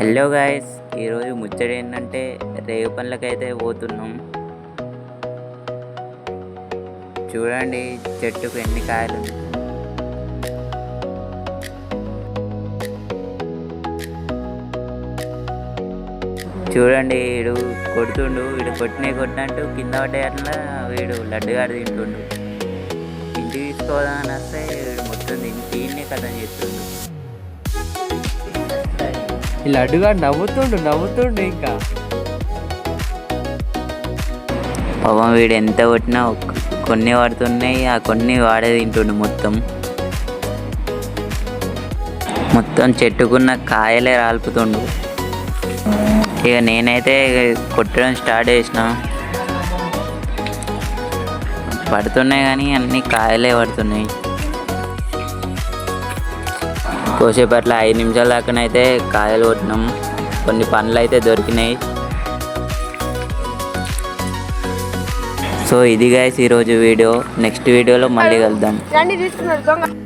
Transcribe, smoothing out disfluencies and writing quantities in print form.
Hello guys, ఈరోజు ముచ్చట ఏంటంటే రేగు పండ్లకైతే పోతున్నాం. చూడండి చెట్టుకు ఎన్ని కాయలు. చూడండి వీడు కొడుతుండు, వీడు కొట్టినట్టు కింద పడ్డే అట్లా వీడు లడ్డుగాడు తింటుండు. ఇంటికి తీసుకోదామని వస్తే వీడు మొత్తం దీన్నే కథం చేస్తుండు. ఈ లడ్డుగా నవ్వుతుండు ఇంకా పాపం వీడు ఎంత కొట్టినా కొన్ని పడుతున్నాయి, ఆ కొన్ని వాడే తింటుండు. మొత్తం చెట్టుకున్న కాయలే రాలుపుతుండు. ఇక నేనైతే కొట్టడం స్టార్ట్ చేసిన, పడుతున్నాయి కానీ అన్ని కాయలే పడుతున్నాయి. కోసేపట్ల 5 నిమిషాల దాకానైతే కాయలు కొట్టినాం. కొన్ని పండ్లు అయితే దొరికినాయి. సో ఇది గైస్ ఈరోజు వీడియో. నెక్స్ట్ వీడియోలో మళ్ళీ కలుద్దాం.